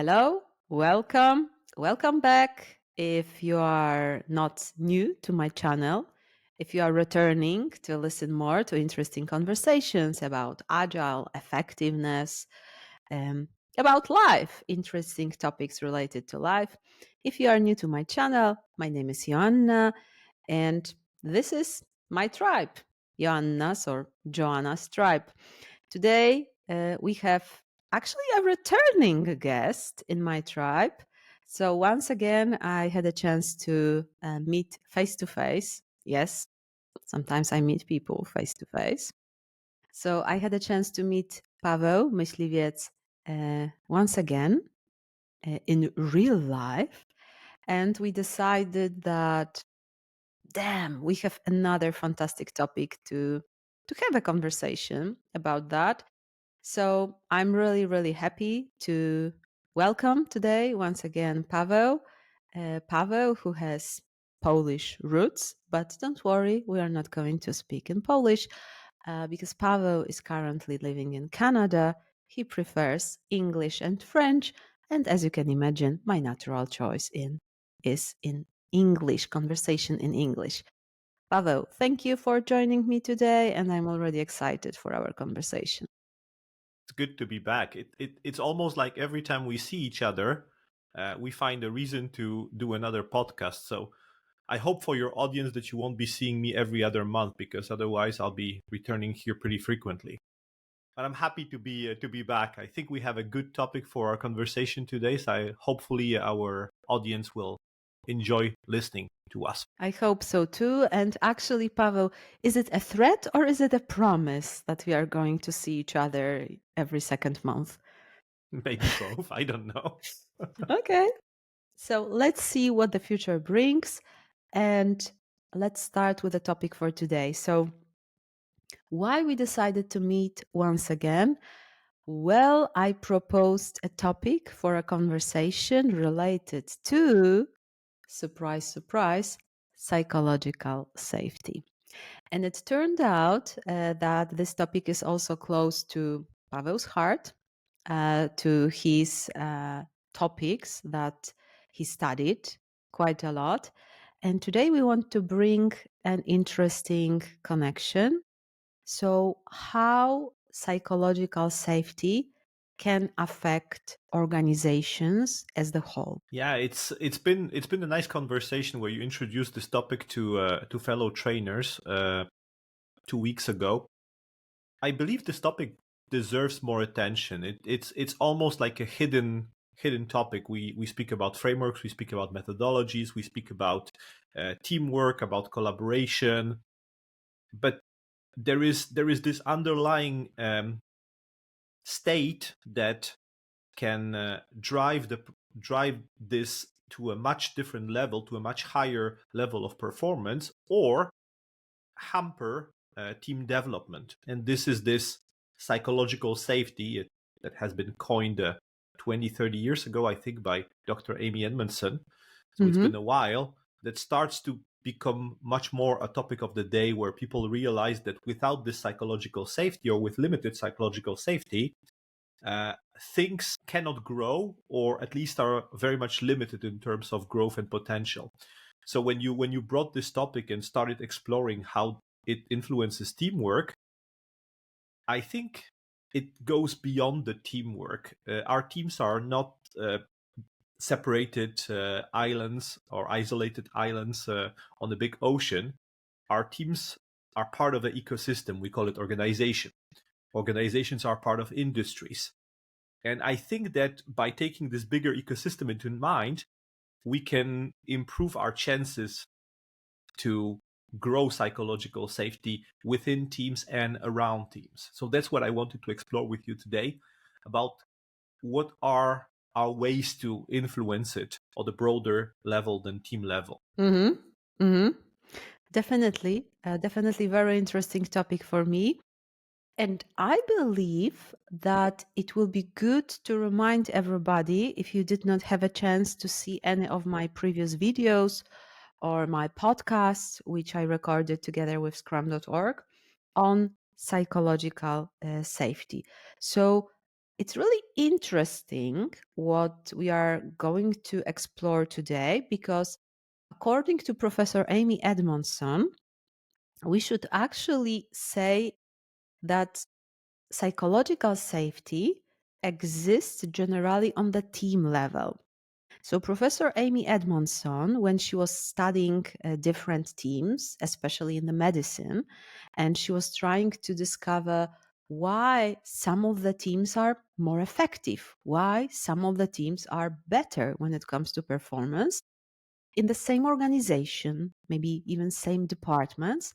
Hello, welcome back. If you are not new to my channel, if you are returning to listen more to interesting conversations about agile effectiveness, um, about life, interesting topics related to life. If you are new to my channel, my name is Joanna, and this is my tribe, Joanna's or Joanna's tribe. Today, we have actually a returning guest in my tribe. So, once again, I had a chance to meet face to face. Yes, sometimes I meet people face to face. So, I had a chance to meet Pawel Mysliwiec once again in real life. And we decided that, damn, we have another fantastic topic to have a conversation about that. So I'm really, really happy to welcome today once again Pawel. Pawel, who has Polish roots, but don't worry, we are not going to speak in Polish because Pawel is currently living in Canada. He prefers English and French, and as you can imagine, my natural choice is in English, conversation in English. Pawel, thank you for joining me today, and I'm already excited for our conversation. It's good to be back. It's almost like every time we see each other, we find a reason to do another podcast. So I hope for your audience that you won't be seeing me every other month, because otherwise I'll be returning here pretty frequently. But I'm happy to be back. I think we have a good topic for our conversation today. So hopefully our audience will enjoy listening to us. I hope so too. And actually, Pavel, is it a threat or is it a promise that we are going to see each other every second month? Maybe both. I don't know. Okay. So let's see what the future brings. And let's start with the topic for today. So, why we decided to meet once again? Well, I proposed a topic for a conversation related to, surprise, surprise, psychological safety. And it turned out that this topic is also close to Pavel's heart, to his topics that he studied quite a lot. And today we want to bring an interesting connection. So, how psychological safety can affect organizations as the whole. Yeah, it's been a nice conversation where you introduced this topic to fellow trainers 2 weeks ago. I believe this topic deserves more attention. It's almost like a hidden topic. We speak about frameworks, we speak about methodologies, we speak about teamwork, about collaboration, but there is this underlying state that can drive this to a much different level, to a much higher level of performance, or hamper team development. And this is this psychological safety that has been coined 20, 30 years ago, I think, by Dr. Amy Edmondson. So it's been a while, that starts to become much more a topic of the day, where people realize that without this psychological safety, or with limited psychological safety, things cannot grow, or at least are very much limited in terms of growth and potential. So when you brought this topic and started exploring how it influences teamwork, I think it goes beyond the teamwork. Our teams are not separated islands or isolated islands on the big ocean. Our teams are part of an ecosystem. We call it organization. Organizations are part of industries. And I think that by taking this bigger ecosystem into mind, we can improve our chances to grow psychological safety within teams and around teams. So that's what I wanted to explore with you today, about what are our ways to influence it on the broader level than team level. Mm-hmm. Mm-hmm. Definitely very interesting topic for me. And I believe that it will be good to remind everybody, if you did not have a chance to see any of my previous videos or my podcasts, which I recorded together with Scrum.org, on psychological safety. So it's really interesting what we are going to explore today because, according to Professor Amy Edmondson, we should actually say that psychological safety exists generally on the team level. So, Professor Amy Edmondson, when she was studying different teams, especially in the medicine, and she was trying to discover why some of the teams are more effective, why some of the teams are better when it comes to performance in the same organization, maybe even same departments.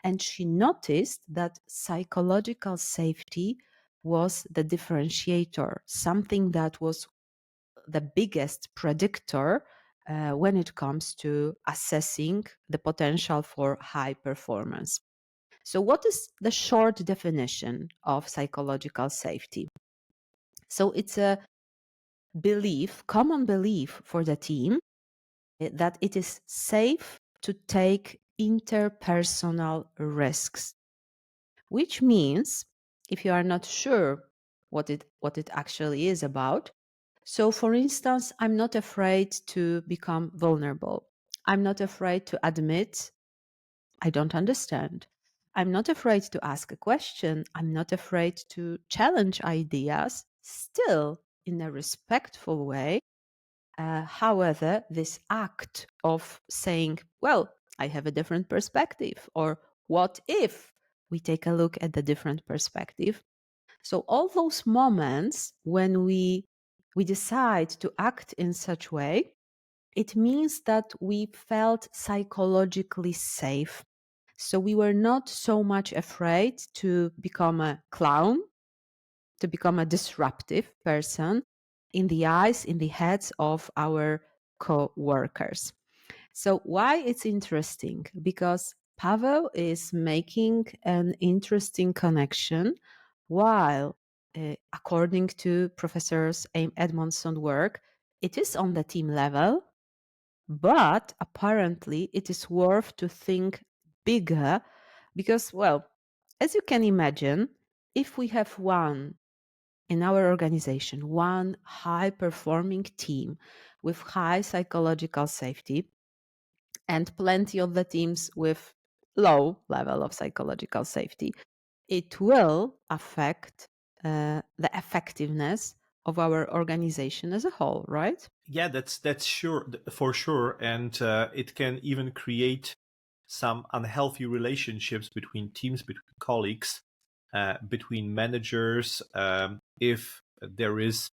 And she noticed that psychological safety was the differentiator, something that was the biggest predictor when it comes to assessing the potential for high performance. So, what is the short definition of psychological safety? So, it's a belief, common belief for the team that it is safe to take interpersonal risks, which means if you are not sure what it actually is about. So, for instance, I'm not afraid to become vulnerable. I'm not afraid to admit I don't understand. I'm not afraid to ask a question. I'm not afraid to challenge ideas, still in a respectful way. However, this act of saying, well, I have a different perspective, or what if we take a look at the different perspective? So all those moments when we decide to act in such way, it means that we felt psychologically safe. So we were not so much afraid to become a clown, to become a disruptive person in the eyes, in the heads of our co-workers. So why it's interesting? Because Pavel is making an interesting connection while, according to Professors Edmondson work, it is on the team level, but apparently it is worth to think bigger because, well, as you can imagine, if we have one in our organization, one high performing team with high psychological safety, and plenty of the teams with low level of psychological safety, it will affect the effectiveness of our organization as a whole, right? Yeah, that's sure for sure, and it can even create some unhealthy relationships between teams, between colleagues, between managers. If there is,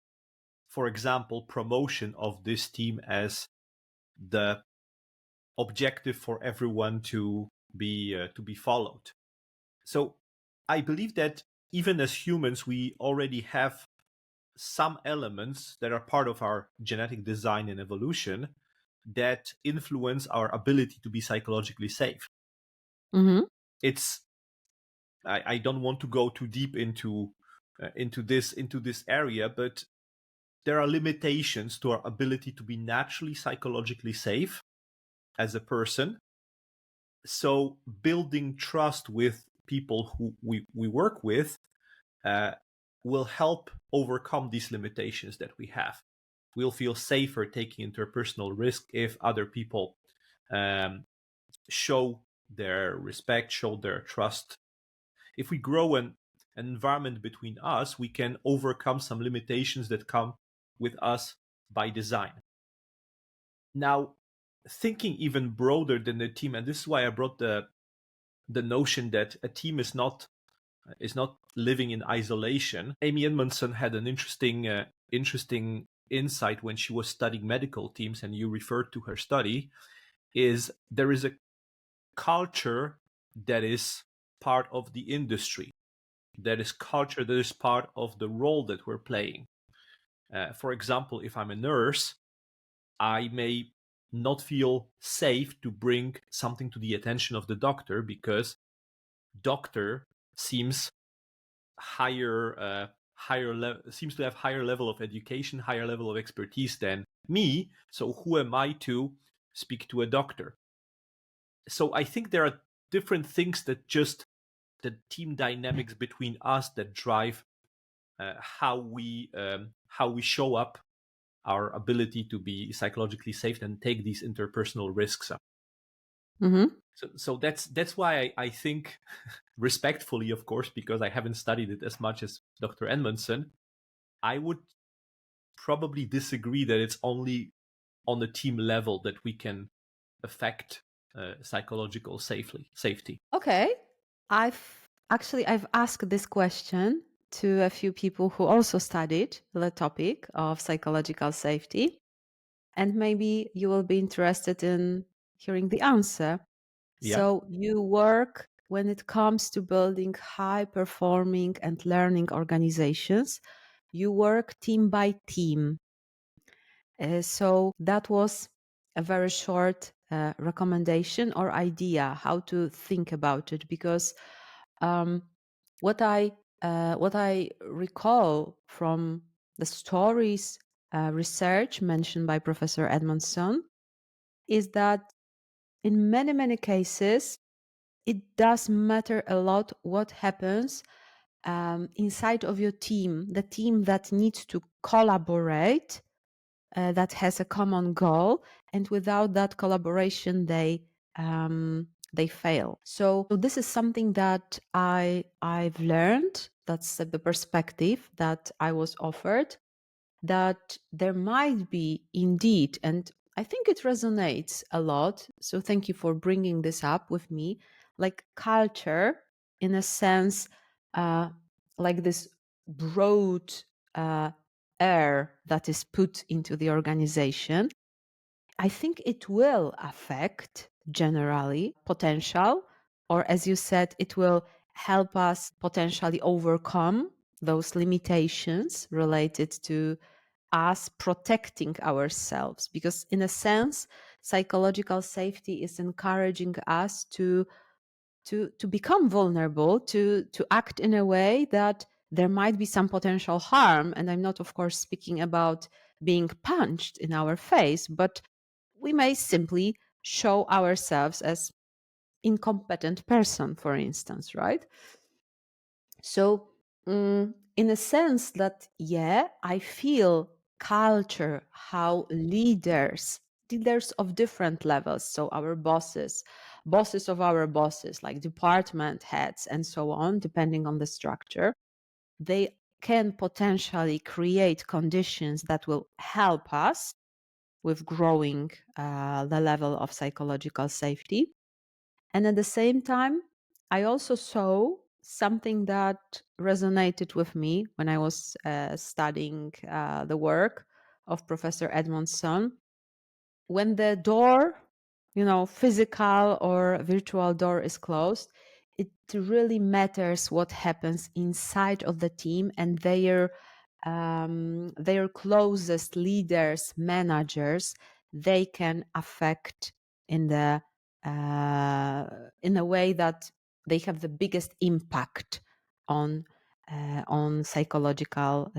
for example, promotion of this team as the objective for everyone to be followed. So I believe that even as humans, we already have some elements that are part of our genetic design and evolution that influence our ability to be psychologically safe. Hmm. It's I don't want to go too deep into this area, but there are limitations to our ability to be naturally psychologically safe as a person. So building trust with people who we work with uh, will help overcome these limitations that we have. We'll feel safer taking interpersonal risk if other people um, show their respect, show their trust. If we grow an environment between us, we can overcome some limitations that come with us by design. Now, thinking even broader than the team, and this is why I brought the notion that a team is not living in isolation. Amy Edmondson had an interesting insight when she was studying medical teams, and you referred to her study. Is there is a culture that is part of the industry, that is culture that is part of the role that we're playing. For example, if I'm a nurse, I may not feel safe to bring something to the attention of the doctor because doctor seems seems to have higher level of education, higher level of expertise than me. So who am I to speak to a doctor? So I think there are different things that just the team dynamics between us that drive how we show up, our ability to be psychologically safe and take these interpersonal risks up. Mm-hmm. So that's why I think, respectfully, of course, because I haven't studied it as much as Dr. Edmondson, I would probably disagree that it's only on the team level that we can affect psychological safety. Okay. I've asked this question to a few people who also studied the topic of psychological safety, and maybe you will be interested in hearing the answer. Yeah. So you work when it comes to building high performing and learning organizations, you work team by team. So that was a very short recommendation or idea how to think about it, because um, what I recall from the stories research mentioned by Professor Edmondson is that in many cases it does matter a lot what happens inside of your team, the team that needs to collaborate, that has a common goal, and without that collaboration, they fail. So this is something that I've learned. That's the perspective that I was offered. That there might be indeed, and I think it resonates a lot. So thank you for bringing this up with me. Like culture, in a sense, uh, like this broad uh, air that is put into the organization, I think it will affect generally potential, or as you said, it will help us potentially overcome those limitations related to us protecting ourselves. Because in a sense, psychological safety is encouraging us to become vulnerable, to act in a way that there might be some potential harm. And I'm not, of course, speaking about being punched in our face, but we may simply show ourselves as incompetent person, for instance, right? So in a sense that, yeah, I feel culture, how leaders of different levels, so our bosses of our bosses, like department heads and so on, depending on the structure, they can potentially create conditions that will help us with growing the level of psychological safety. And at the same time, I also saw something that resonated with me when I was studying the work of Professor Edmondson. When the door, physical or virtual door is closed, it really matters what happens inside of the team and their closest leaders, managers. They can affect in the in a way that they have the biggest impact on psychological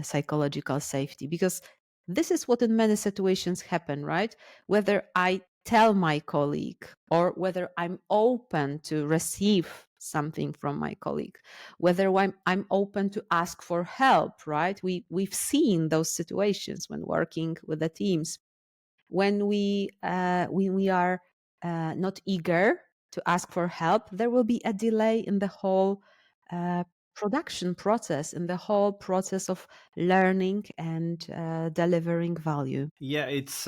safety, because this is what in many situations happen, right? Whether I tell my colleague or whether I'm open to receive something from my colleague, whether I'm open to ask for help, right? We've seen those situations when working with the teams. When we are not eager to ask for help, there will be a delay in the whole uh, production process, in the whole process of learning and delivering value. Yeah, it's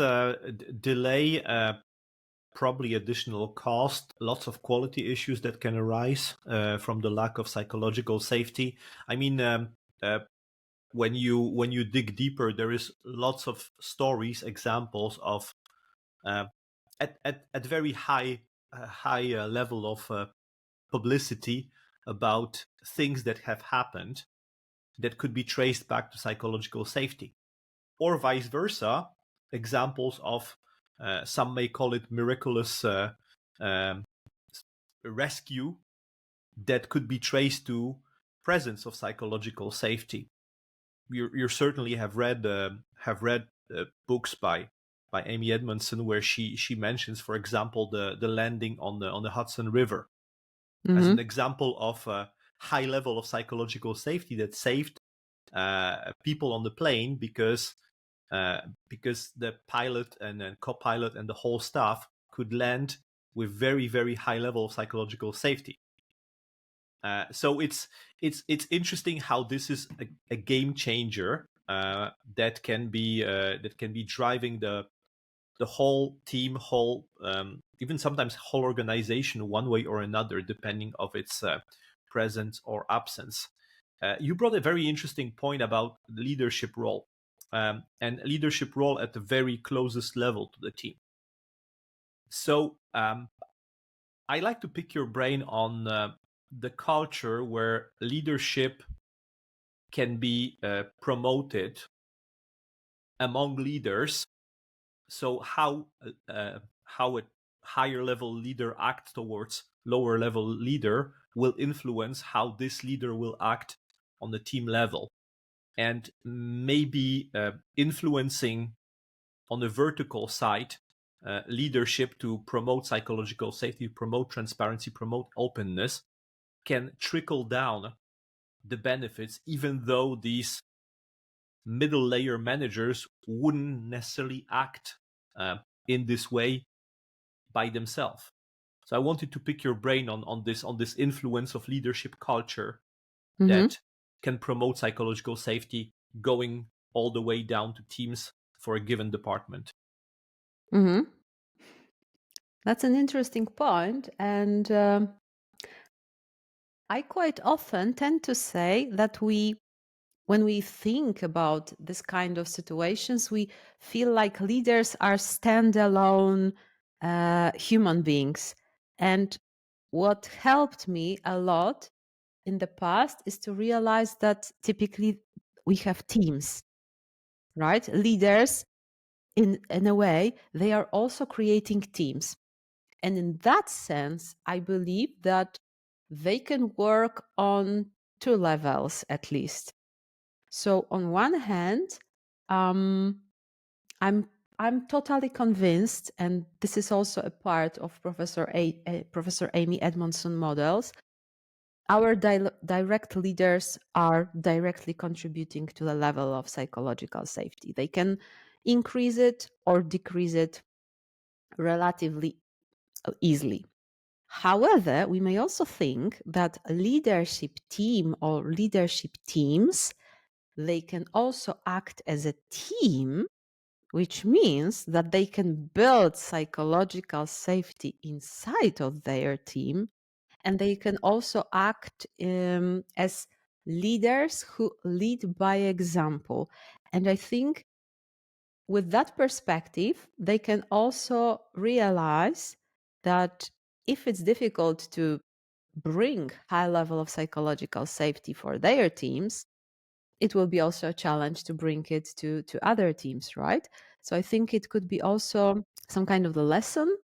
delay, probably additional cost, lots of quality issues that can arise from the lack of psychological safety. I mean, when you dig deeper, there is lots of stories, examples of at very high level of publicity about things that have happened that could be traced back to psychological safety, or vice versa. Examples of some may call it miraculous um, rescue that could be traced to presence of psychological safety. You certainly have read books by Amy Edmondson where she mentions, for example, the landing on the Hudson River as Mm-hmm. an example of a high level of psychological safety that saved people on the plane because the pilot and then co-pilot and the whole staff could land with very, very high level of psychological safety. So it's interesting how this is a game changer that can be driving the whole team, even sometimes whole organization one way or another, depending of its presence or absence. You brought a very interesting point about leadership role, and leadership role at the very closest level to the team. So I like to pick your brain on the culture where leadership can be promoted among leaders. So how a higher level leader acts towards lower level leader will influence how this leader will act on the team level, and maybe influencing on the vertical side leadership to promote psychological safety, promote transparency, promote openness, can trickle down the benefits, even though these middle layer managers wouldn't necessarily act in this way by themselves. So I wanted to pick your brain on this influence of leadership culture that can promote psychological safety, going all the way down to teams for a given department. That's an interesting point, and I quite often tend to say that when we think about this kind of situations, we feel like leaders are standalone human beings. And what helped me a lot in the past is to realize that typically we have teams, right? Leaders, in a way, they are also creating teams. And in that sense, I believe that they can work on two levels at least. So on one hand, I'm totally convinced, and this is also a part of Professor Amy Edmondson models. Our direct leaders are directly contributing to the level of psychological safety. They can increase it or decrease it relatively easily. However, we may also think that a leadership team or leadership teams, they can also act as a team, which means that they can build psychological safety inside of their team, and they can also act as leaders who lead by example. And I think with that perspective, they can also realize that if it's difficult to bring high level of psychological safety for their teams, it will be also a challenge to bring it to other teams, right? So I think it could be also some kind of the lesson,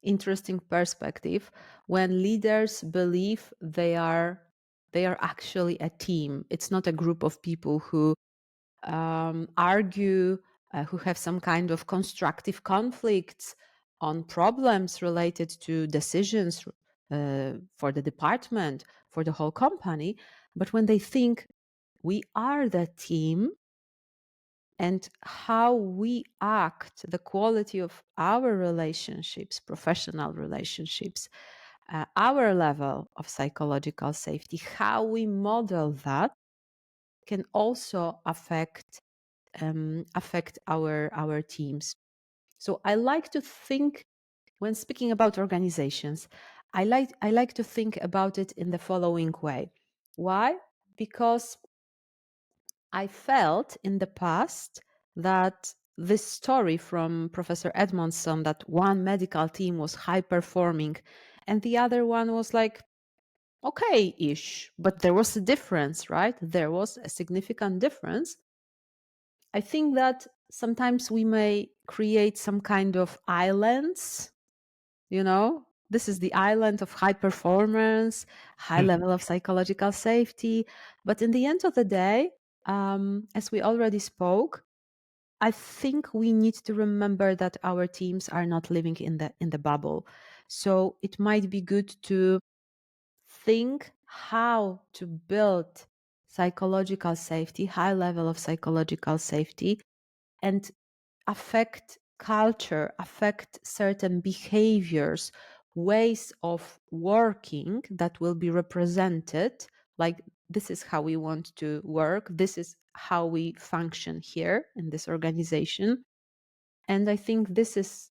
interesting perspective, when leaders believe they are actually a team. It's not a group of people who argue, who have some kind of constructive conflicts on problems related to decisions for the department, for the whole company. But when they think we are the team, and how we act, the quality of our relationships, professional relationships, our level of psychological safety, how we model that can also affect our teams. So I like to think, when speaking about organizations, I like to think about it in the following way. Why? Because I felt in the past that this story from Professor Edmondson, that one medical team was high performing and the other one was like okay-ish, but there was a difference, right? There was a significant difference. I think that sometimes we may create some kind of islands, this is the island of high performance, high level of psychological safety. But in the end of the day, as we already spoke, I think we need to remember that our teams are not living in the bubble. So it might be good to think how to build psychological safety, high level of psychological safety, and affect culture, affect certain behaviors, ways of working that will be represented, like this is how we want to work, this is how we function here in this organization. And I think this is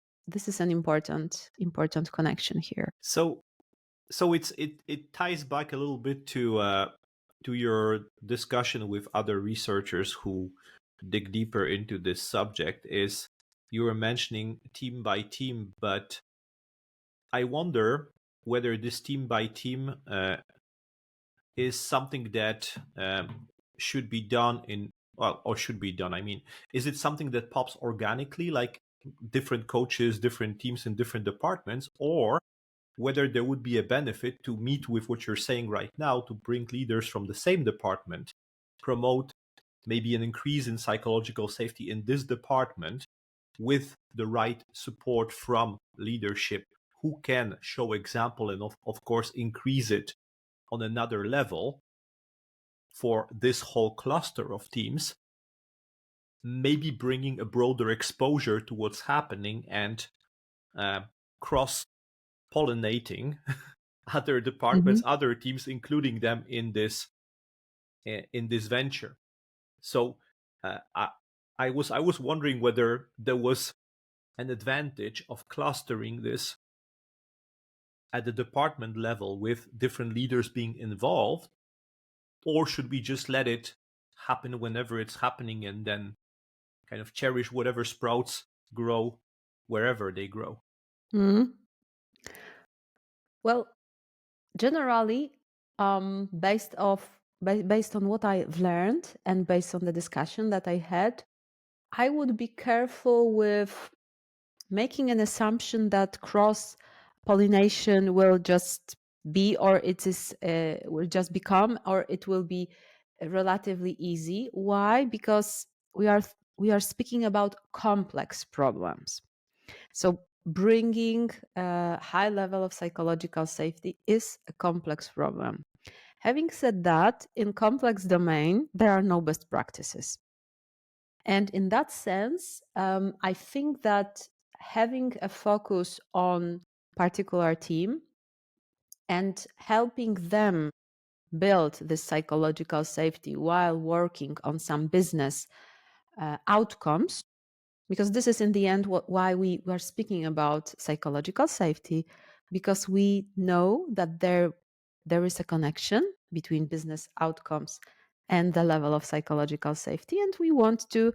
an important connection here. So it ties back a little bit to your discussion with other researchers who dig deeper into this subject. Is you were mentioning team by team, but I wonder whether this team by team is something that should be done in, well, or should be done. I mean, is it something that pops organically, like different coaches, different teams in different departments, or whether there would be a benefit to meet with what you're saying right now to bring leaders from the same department, promote maybe an increase in psychological safety in this department with the right support from leadership who can show example and of course increase it on another level for this whole cluster of teams, maybe bringing a broader exposure to what's happening and cross pollinating other departments, Mhm. other teams, including them in this venture. So I was wondering whether there was an advantage of clustering this at the department level with different leaders being involved, or should we just let it happen whenever it's happening and then kind of cherish whatever sprouts grow wherever they grow? Mhm. Well, generally, based on what I've learned and based on the discussion that I had, I would be careful with making an assumption that cross pollination will just be, or it is will just become, or it will be relatively easy. Why? Because we are speaking about complex problems. So bringing a high level of psychological safety is a complex problem. Having said that, in complex domain, there are no best practices. And in that sense, I think that having a focus on particular team and helping them build this psychological safety while working on some business outcomes, because this is in the end why we are speaking about psychological safety, because we know that there is a connection between business outcomes and the level of psychological safety, and we want to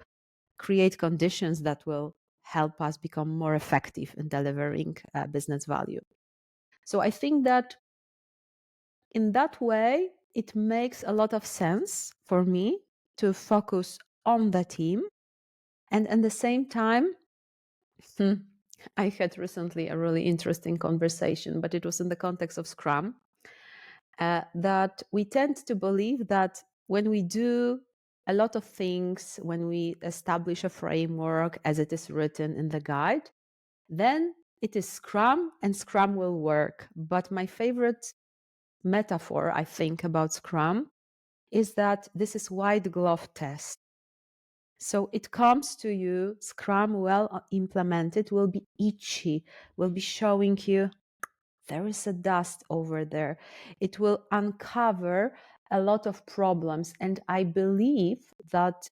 create conditions that will help us become more effective in delivering business value. So I think that in that way, it makes a lot of sense for me to focus on the team. And at the same time, I had recently a really interesting conversation, but it was in the context of Scrum, that we tend to believe that when we do a lot of things, when we establish a framework as it is written in the guide, then it is Scrum and Scrum will work. But my favorite metaphor, I think, about Scrum is that this is white glove test. So it comes to you, Scrum well implemented will be itchy, will be showing you there is a dust over there. It will uncover a lot of problems. And I believe that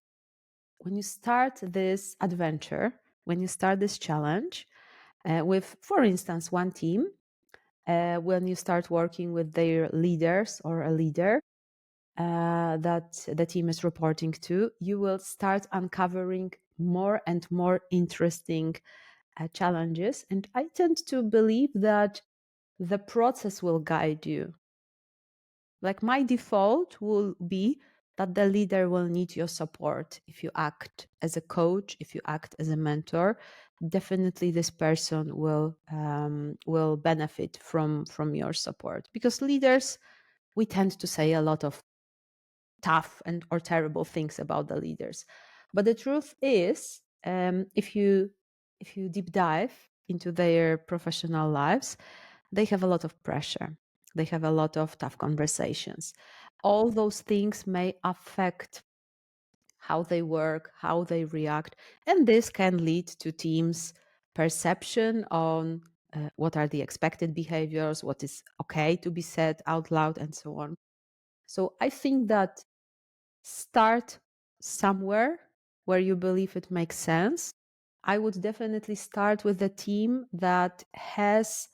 when you start this adventure, when you start this challenge with, for instance, one team, when you start working with their leaders or a leader that the team is reporting to, you will start uncovering more and more interesting challenges. And I tend to believe that the process will guide you. Like my default will be that the leader will need your support. If you act as a coach, if you act as a mentor, definitely this person will benefit from your support, because leaders, we tend to say a lot of tough and or terrible things about the leaders, but the truth is, if you deep dive into their professional lives, they have a lot of pressure, they have a lot of tough conversations, all those things may affect how they work, how they react, and this can lead to teams' perception on what are the expected behaviors, what is okay to be said out loud, and so on. So I think that start somewhere where you believe it makes sense. I would definitely start with a team that has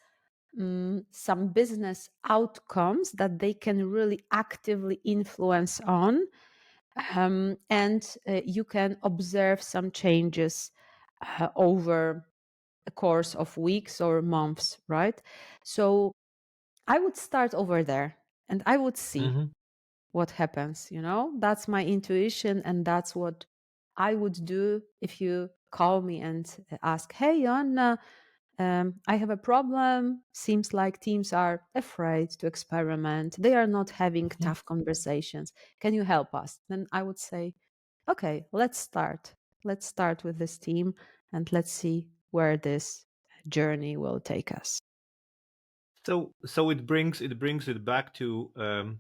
some business outcomes that they can really actively influence on. And you can observe some changes over a course of weeks or months, right? So I would start over there and I would see Hmm. what happens. That's my intuition, and that's what I would do if you call me and ask, hey, Joanna, I have a problem. Seems like teams are afraid to experiment. They are not having tough conversations. Can you help us? Then I would say, okay, let's start. Let's start with this team and let's see where this journey will take us. So it brings it back to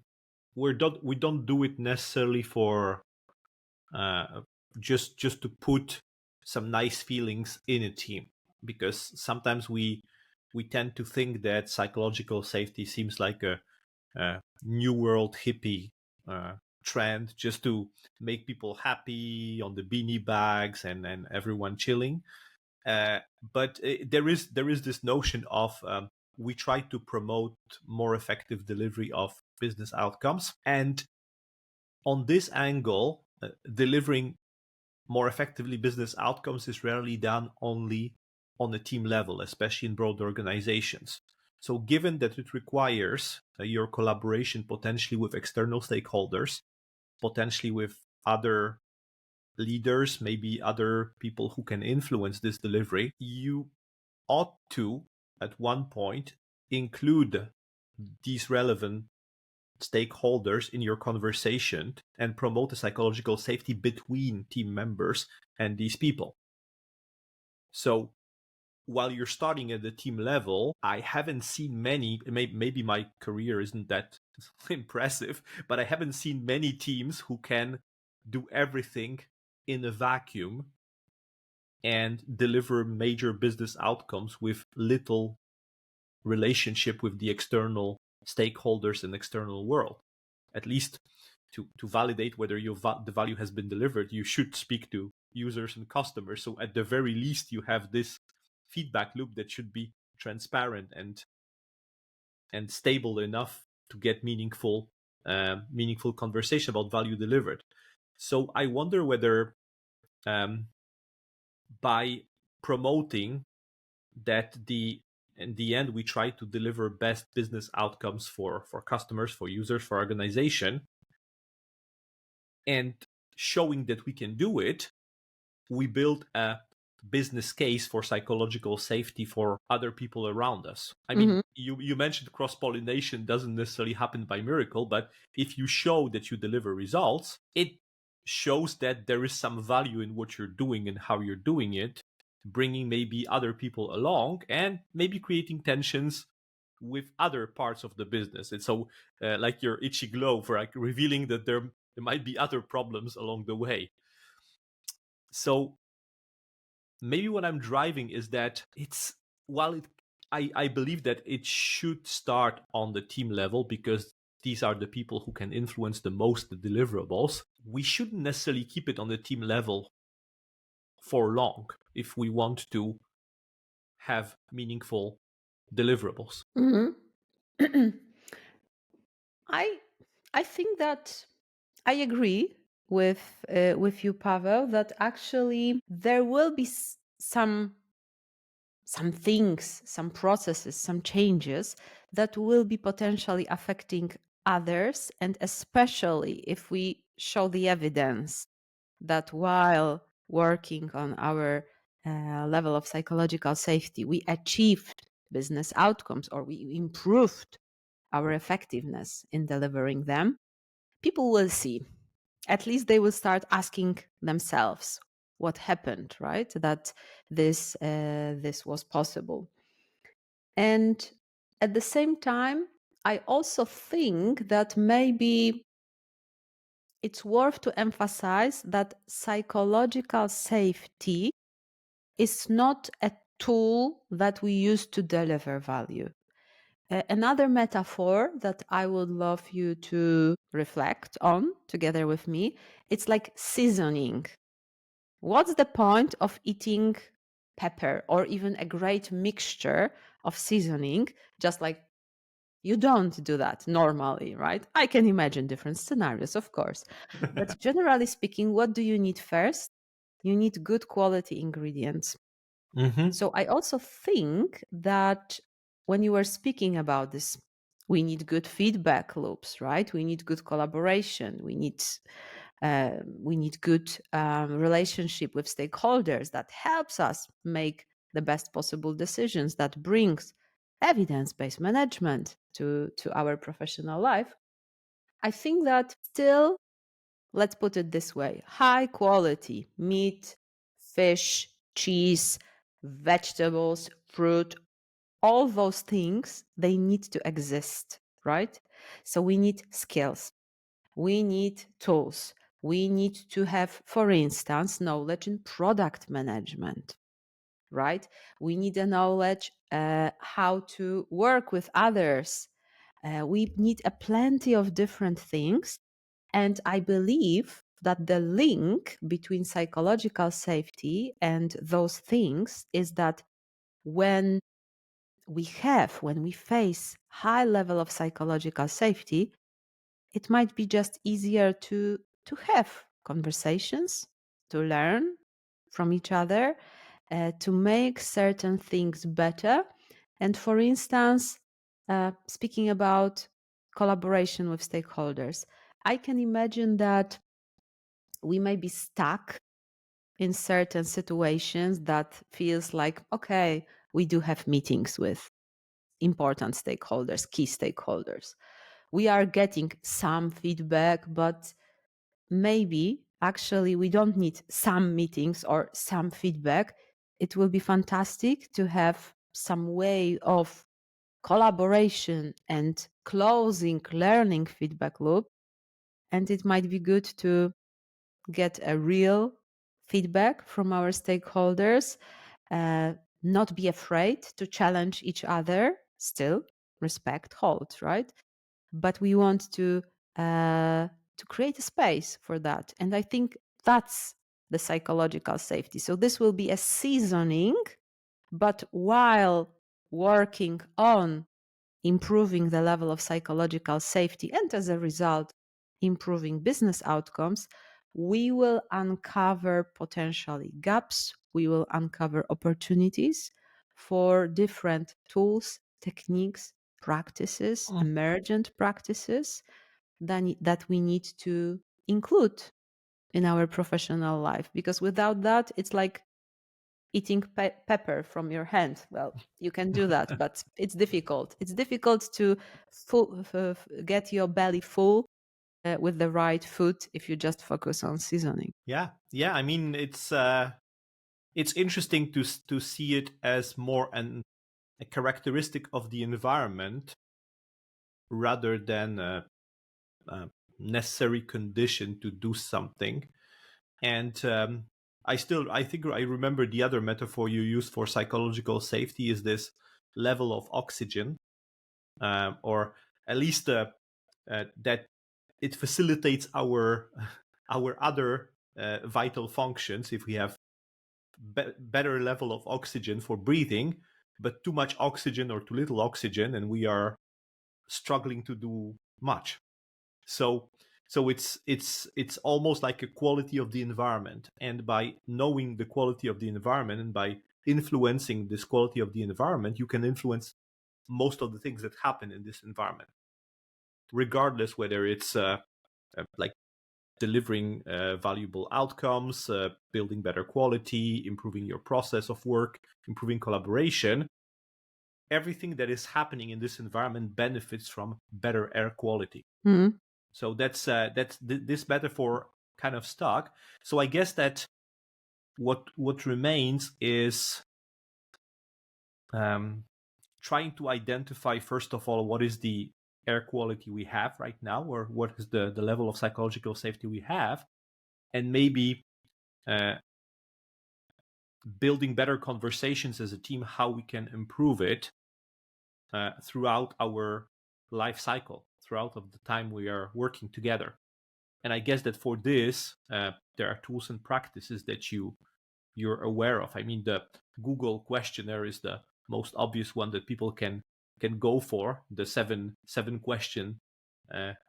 we don't do it necessarily for uh, just to put some nice feelings in a team, because sometimes we tend to think that psychological safety seems like a new world hippie uh, trend just to make people happy on the beanie bags and everyone chilling. But there is this notion of we try to promote more effective delivery of business outcomes, and on this angle, delivering more effectively business outcomes is rarely done only on a team level, especially in broad organizations. So, given that it requires your collaboration potentially with external stakeholders, potentially with other leaders, maybe other people who can influence this delivery, you ought to, at one point, include these relevant stakeholders in your conversation and promote the psychological safety between team members and these people. So while you're starting at the team level, I haven't seen many, maybe my career isn't that impressive, but I haven't seen many teams who can do everything in a vacuum and deliver major business outcomes with little relationship with the external stakeholders and external world. At least to validate whether the value has been delivered, you should speak to users and customers. So at the very least, you have this feedback loop that should be transparent and stable enough to get meaningful conversation about value delivered. So I wonder whether um, by promoting that in the end we try to deliver best business outcomes for customers, for users, for organization, and showing that we can do it, we build a business case for psychological safety for other people around us. I mean, Mhm. you mentioned cross pollination doesn't necessarily happen by miracle, but if you show that you deliver results, it shows that there is some value in what you're doing and how you're doing it, bringing maybe other people along and maybe creating tensions with other parts of the business. And so, like your itchy glove, like revealing that there might be other problems along the way. So maybe what I'm driving is that it's while it I believe that it should start on the team level because these are the people who can influence the most the deliverables. We shouldn't necessarily keep it on the team level for long if we want to have meaningful deliverables. Mhm. I I think that I agree with you, Pavel, that actually there will be some things, some processes, some changes that will be potentially affecting others, and especially if we show the evidence that while working on our level of psychological safety, we achieved business outcomes or we improved our effectiveness in delivering them, people will see. At least they will start asking themselves what happened, right? That this was possible. And at the same time, I also think that maybe it's worth to emphasize that psychological safety is not a tool that we use to deliver value. Another metaphor that I would love you to reflect on together with me, it's like seasoning. What's the point of eating pepper or even a great mixture of seasoning? Just like you don't do that normally, right? I can imagine different scenarios, of course. But generally speaking, what do you need first? You need good quality ingredients. Mm-hmm. So I also think that when you were speaking about this, we need good feedback loops, right? We need good collaboration. We need good relationship with stakeholders that helps us make the best possible decisions, that brings evidence-based management to our professional life. I think that still, let's put it this way, high quality meat, fish, cheese, vegetables, fruit, all those things, they need to exist, right? So we need skills, we need tools, we need to have, for instance, knowledge in product management, right? We need a knowledge how to work with others. We need a plenty of different things. And I believe that the link between psychological safety and those things is that when when we face high level of psychological safety, it might be just easier to have conversations, to learn from each other, to make certain things better. And for instance, speaking about collaboration with stakeholders, I can imagine that we may be stuck in certain situations that feels like, okay, we do have meetings with important stakeholders, key stakeholders. We are getting some feedback, but maybe actually we don't need some meetings or some feedback. It will be fantastic to have some way of collaboration and closing learning feedback loop. And it might be good to get a real feedback from our stakeholders, uh, not be afraid to challenge each other, still respect, hold, right? But we want to create a space for that. And I think that's the psychological safety. So this will be a seasoning, but while working on improving the level of psychological safety and as a result, improving business outcomes, we will uncover potentially gaps. We will uncover opportunities for different tools, techniques, practices, emergent practices that we need to include in our professional life. Because without that, it's like eating pepper from your hand. Well, you can do that, but it's difficult. It's difficult to get your belly full with the right food if you just focus on seasoning. Yeah. I mean, it's interesting to see it as more a characteristic of the environment rather than a necessary condition to do something. And I think I remember the other metaphor you used for psychological safety is this level of oxygen, or at least that it facilitates our our other vital functions if we have better level of oxygen for breathing, but too much oxygen or too little oxygen, and we are struggling to do much. So it's almost like a quality of the environment, and by knowing the quality of the environment and by influencing this quality of the environment, you can influence most of the things that happen in this environment, regardless whether it's like delivering valuable outcomes, building better quality, improving your process of work, improving collaboration. Everything that is happening in this environment benefits from better air quality. Mm. So this metaphor kind of stuck. So I guess that what remains is trying to identify, first of all, what is the air quality we have right now, or what is the level of psychological safety we have, and maybe uh, building better conversations as a team, how we can improve it throughout our life cycle, throughout of the time we are working together. And I guess that for this, there are tools and practices that you're aware of. I mean, the Google questionnaire is the most obvious one that people can go for. The seven question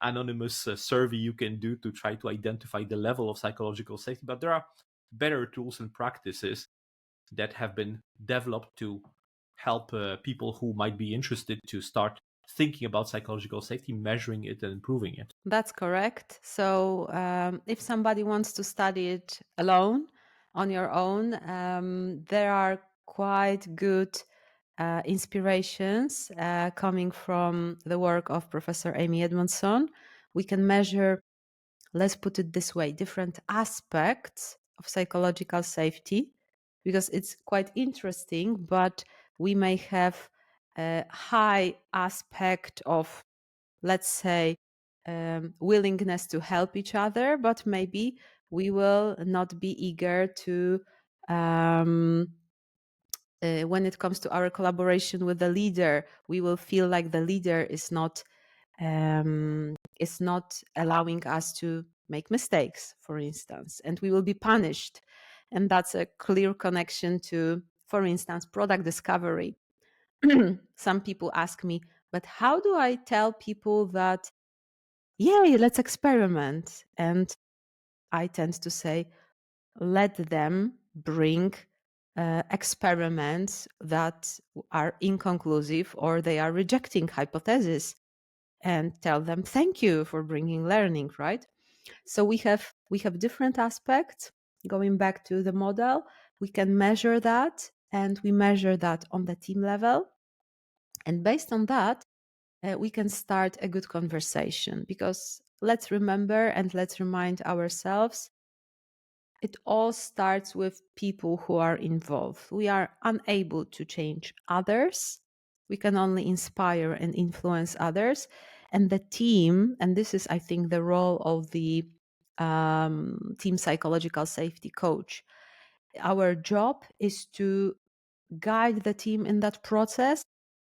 anonymous survey you can do to try to identify the level of psychological safety. But there are better tools and practices that have been developed to help people who might be interested to start thinking about psychological safety, measuring it, and improving it. That's correct. So, if somebody wants to study it alone, on your own, there are quite good inspirations coming from the work of Professor Amy Edmondson. We can measure, let's put it this way, different aspects of psychological safety, because it's quite interesting, but we may have a high aspect of, let's say, willingness to help each other, but maybe we will not be eager to, when it comes to our collaboration with the leader, we will feel like the leader is not allowing us to make mistakes, for instance, and we will be punished. And that's a clear connection to, for instance, product discovery. Some people ask me, but how do I tell people that, yay, let's experiment? And I tend to say, let them bring experiments that are inconclusive or they are rejecting hypotheses, and tell them thank you for bringing learning, right? So we have different aspects. Going back to the model, we can measure that, and we measure that on the team level, and based on that, we can start a good conversation. Because let's remember and let's remind ourselves, it all starts with people who are involved. We are unable to change others. We can only inspire and influence others. And the team, and this is, I think, the role of the team psychological safety coach. Our job is to guide the team in that process,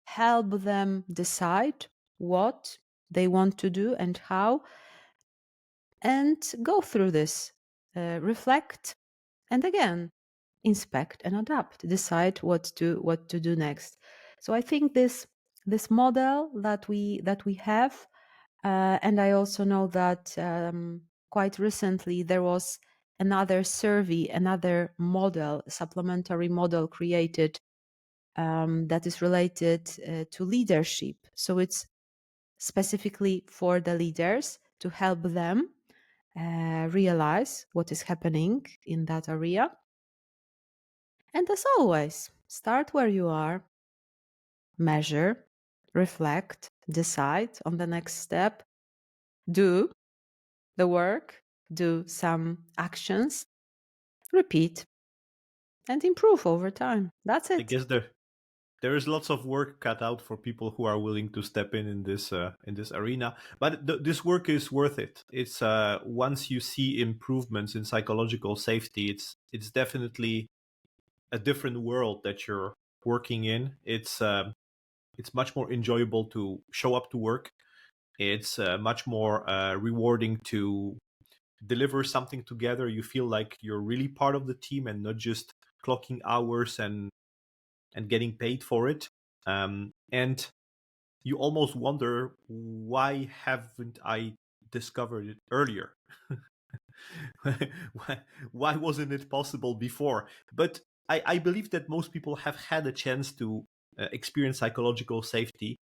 help them decide what they want to do and how, and go through this, reflect, and again inspect and adapt, decide what to do next. So I think this model that we have, and I also know that quite recently there was another survey, another model, supplementary model created, that is related to leadership. So it's specifically for the leaders to help them realize what is happening in that area. And as always, start where you are, measure, reflect, decide on the next step, do the work, do some actions, repeat, and improve over time. That's I it. guess there is lots of work cut out for people who are willing to step in this arena, but this work is worth it. It's once you see improvements in psychological safety, it's definitely a different world that you're working in. It's much more enjoyable to show up to work. It's much more rewarding to deliver something together. You feel like you're really part of the team and not just clocking hours and getting paid for it. And you almost wonder, why haven't I discovered it earlier? why wasn't it possible before? But I believe that most people have had a chance to experience psychological safety,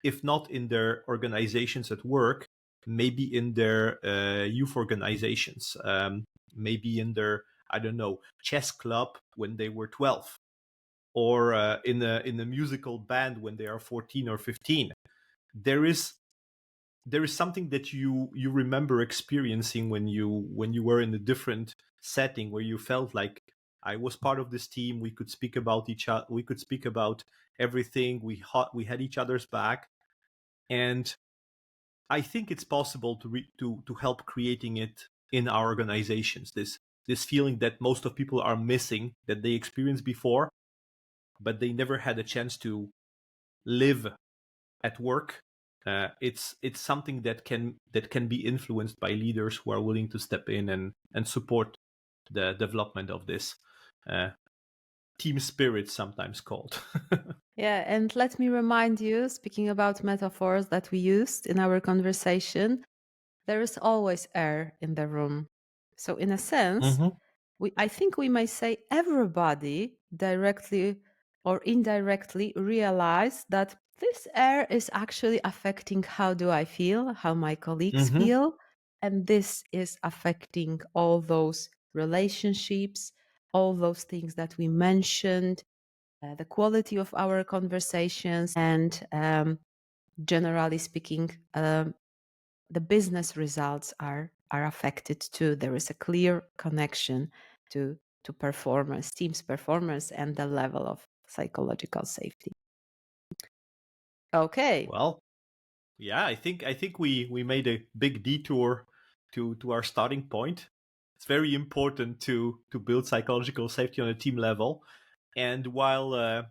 if not in their organizations at work, maybe in their youth organizations, maybe in their, I don't know, chess club when they were 12, or in a musical band when they are 14 or 15. There is something that you remember experiencing when you were in a different setting, where you felt like, I was part of this team. We could speak about each other. We could speak about everything. We had each other's back, and I think it's possible to help creating it in our organizations. This feeling that most of people are missing, that they experienced before, but they never had a chance to live at work. It's something that can be influenced by leaders who are willing to step in and support the development of this uh, team spirit, sometimes called. Yeah, and let me remind you, speaking about metaphors that we used in our conversation, there is always air in the room. So, in a sense, Mm-hmm. I think we may say everybody directly or indirectly realize that this air is actually affecting how do I feel, how my colleagues Mm-hmm. feel, and this is affecting all those relationships, all those things that we mentioned, the quality of our conversations, and generally speaking, the business results are affected too. There is a clear connection to performance, team's performance, and the level of psychological safety. Okay. Well, yeah, I think we made a big detour to our starting point. It's very important to build psychological safety on a team level, and while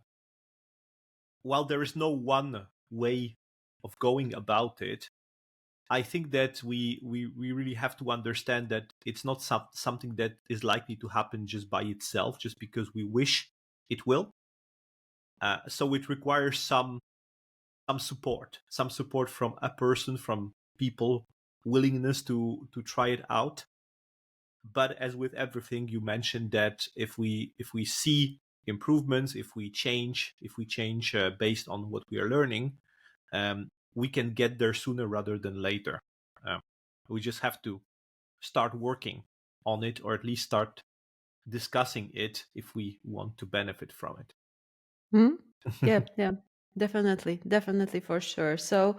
there is no one way of going about it, I think that we really have to understand that it's not something that is likely to happen just by itself, just because we wish it will. So it requires some support from a person, from people, willingness to try it out. But as with everything, you mentioned that if we see improvements, if we change based on what we are learning, we can get there sooner rather than later. Um, we just have to start working on it, or at least start discussing it if we want to benefit from it. Hmm? Yeah, yeah, definitely, definitely for sure. So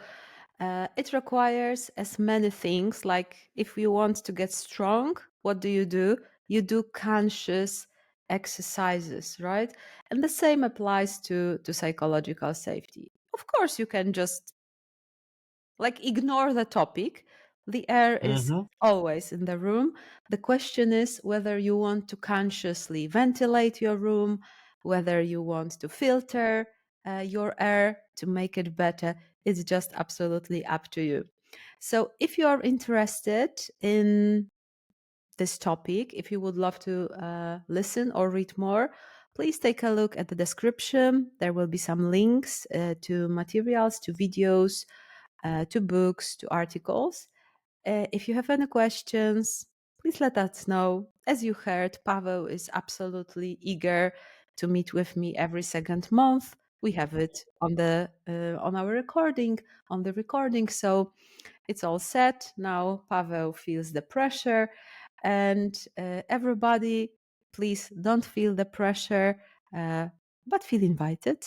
it requires as many things. Like if you want to get strong, what do? You do conscious exercises, right? And the same applies to psychological safety. Of course, you can just like ignore the topic. The air is Mm-hmm. always in the room. The question is whether you want to consciously ventilate your room, whether you want to filter your air to make it better. It's just absolutely up to you. So, if you are interested in this topic, if you would love to listen or read more, please take a look at the description. There will be some links to materials, to videos, to books, to articles. If you have any questions, please let us know. As you heard, Paweł is absolutely eager to meet with me every second month. We have it on our recording, on the recording. So it's all set. Now Paweł feels the pressure, and everybody, please don't feel the pressure, but feel invited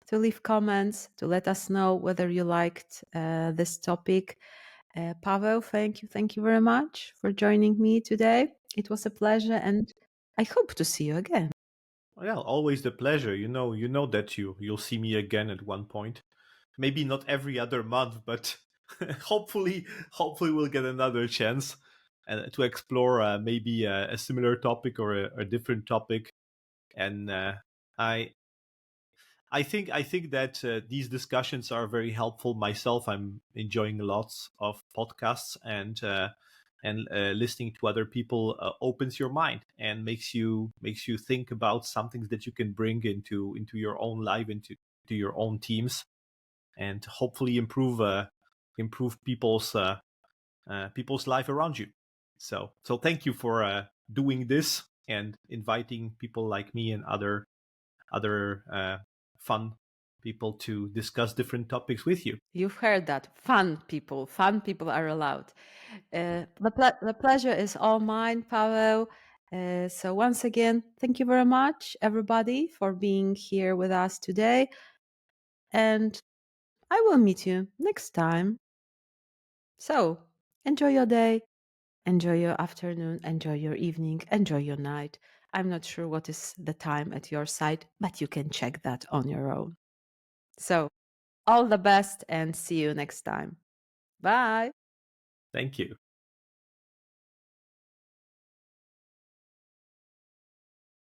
to leave comments, to let us know whether you liked this topic. Paweł, thank you very much for joining me today. It was a pleasure, and I hope to see you again. Well, always the pleasure. You know that you'll see me again at one point. Maybe not every other month, but hopefully we'll get another chance to explore maybe a similar topic or a different topic. And I I think that these discussions are very helpful. Myself, I'm enjoying lots of podcasts, and listening to other people opens your mind and makes you think about some things that you can bring into your own life, into your own teams, and hopefully improve people's life around you. So thank you for doing this and inviting people like me and other fun people to discuss different topics with you. You've heard that. Fun people are allowed. The pleasure is all mine, Paweł. So, once again, thank you very much, everybody, for being here with us today. And I will meet you next time. So, enjoy your day, enjoy your afternoon, enjoy your evening, enjoy your night. I'm not sure what is the time at your side, but you can check that on your own. So, all the best and see you next time. Bye. Thank you.